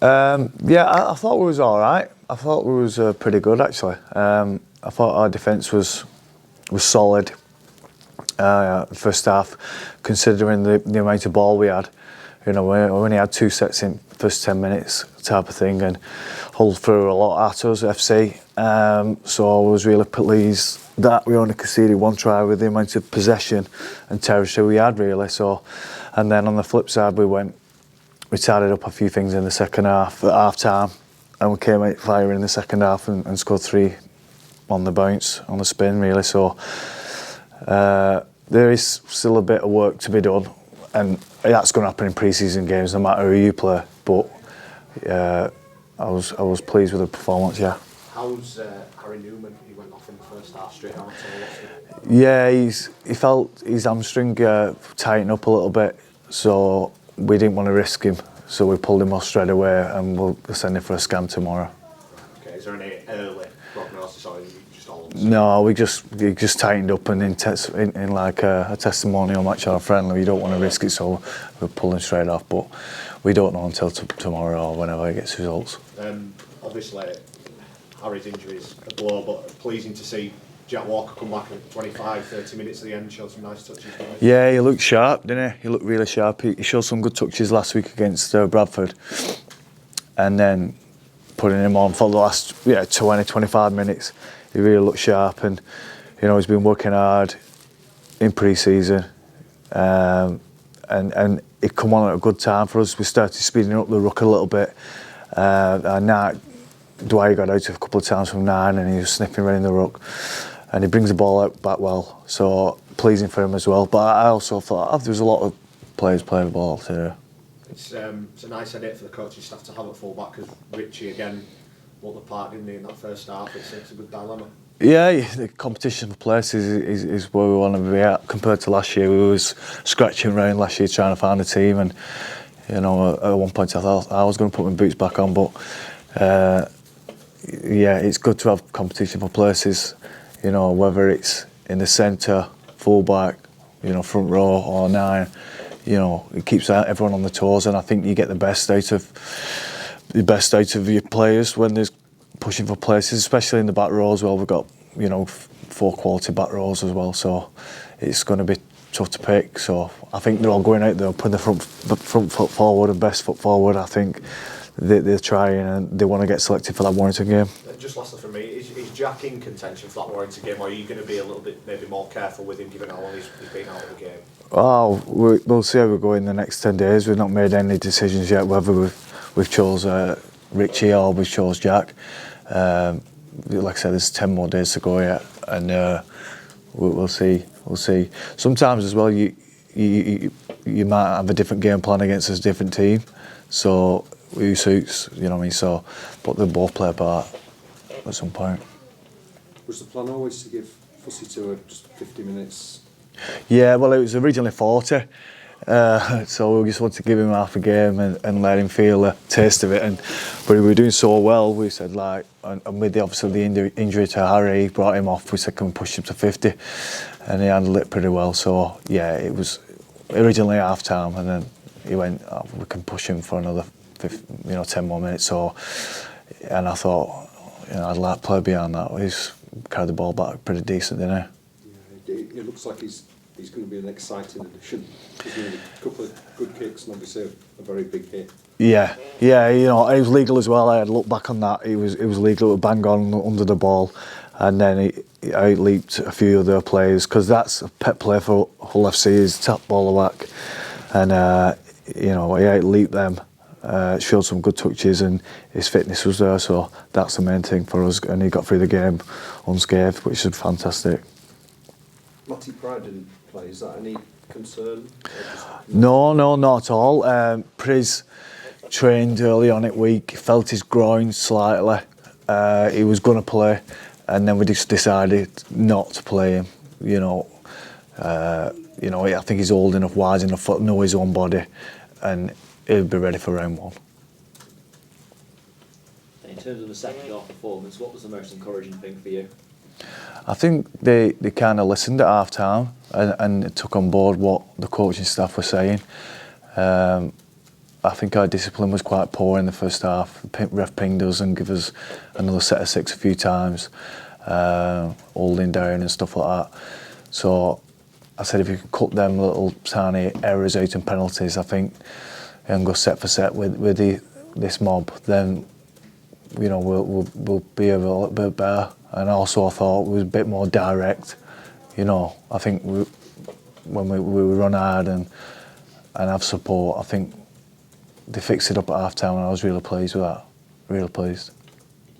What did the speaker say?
Yeah, I thought we was all right. I thought we was pretty good actually. I thought our defence was solid. First half, considering the amount of ball we had. You know, we only had 2 sets in first 10 minutes type of thing, and Hull threw a lot at us, FC. So I was really pleased that we only conceded 1 try with the amount of possession and territory we had, really. So, and then on the flip side, we tidied up a few things in the second half at half time, and we came out firing in the second half and scored 3 on the bounce, on the spin, really. So there is still a bit of work to be done, and that's going to happen in pre-season games no matter who you play. But I was pleased with the performance. Yeah. How's Harry Newman? He went off in the first half straight out. Yeah, he felt his hamstring tighten up a little bit, so we didn't want to risk him. So we pulled him off straight away, and we'll send him for a scan tomorrow. Okay. Is there any early prognosis, or is it just all? No, he just tightened up, and in like a testimonial match or a friendly, you don't want to risk it, so we're pulling straight off. But we don't know until tomorrow or whenever he gets results. Obviously, Harry's injury is a blow, but pleasing to see Jack Walker come back at 25-30 minutes at the end, showed some nice touches. Yeah, he looked sharp, didn't he? He looked really sharp. He showed some good touches last week against Bradford, and then putting him on for the last 20-25 minutes, he really looked sharp. And you know, he's been working hard in pre-season, and it come on at a good time for us. We started speeding up the ruck a little bit, and now Dwyer got out a couple of times from 9, and he was sniffing around the ruck, and he brings the ball out back well, so pleasing for him as well. But I also thought there was a lot of players playing the ball today. It's a nice edit for the coaching staff to have at full back, because Richie again won the part, didn't he, in that first half. It's a good dilemma. Yeah, the competition for places is where we want to be at. Compared to last year, we was scratching around last year trying to find a team, and you know, at one point I thought I was going to put my boots back on, but yeah, it's good to have competition for places. You know, whether it's in the centre, full back, you know, front row or 9, you know, it keeps everyone on the toes, and I think you get the best out of your players when there's pushing for places, especially in the back row as well. We've got, you know, 4 quality back rows as well, so it's going to be tough to pick. So I think they're all going out there, putting the front foot forward and best foot forward. I think they're trying, and they want to get selected for that Warrington game. Just lastly for me, is Jack in contention for that Warrington game, or are you going to be a little bit maybe more careful with him given how long he's been out of the game? Oh, we'll see how we go in the next 10 days. We've not made any decisions yet whether we've chose Richie or we've chose Jack. Like I said, there's 10 more days to go yet, and we'll see. We'll see. Sometimes as well, you might have a different game plan against a different team, so who suits, you know what I mean? So, but they both play a part at some point. Was the plan always to give Fussy to just 50 minutes? Yeah, well, it was originally 40. So we just wanted to give him half a game and let him feel a taste of it. But we were doing so well, we said, like, and with obviously the injury to Harry, brought him off. We said, can we push him to 50? And he handled it pretty well. So yeah, it was originally half time, and then he went, we can push him for another 10 more minutes. So, and I thought, I'd like to play behind that. He's carried the ball back pretty decent, didn't he? Yeah, it looks like he's going to be an exciting addition. He's going to a couple of good kicks and obviously a very big hit. Yeah, it was legal as well. I had looked back on that. It was legal to bang on under the ball, and then he out-leaped a few other players, because that's a pet play for Hull FC, is tap ball back, and he out-leaped them. Showed some good touches, and his fitness was there, so that's the main thing for us. And he got through the game unscathed, which is fantastic. Matty Pride didn't play. Is that any concern? No, not at all. Priz trained early on in week, felt his groin slightly. He was going to play, and then we just decided not to play him. I think he's old enough, wise enough to know his own body, and he'll be ready for round 1. In terms of the second half performance, what was the most encouraging thing for you? I think they kind of listened at half time and took on board what the coaching staff were saying. I I think our discipline was quite poor in the first half. Ref pinged us and give us another set of 6 a few times, holding down and stuff like that. So I said if you could cut them little tiny errors out and penalties, I think, and go set for set with this mob, then we'll be a little bit better. And also I thought we was a bit more direct. I think when we run hard and have support, I think they fixed it up at half time, and I was really pleased with that. Really pleased.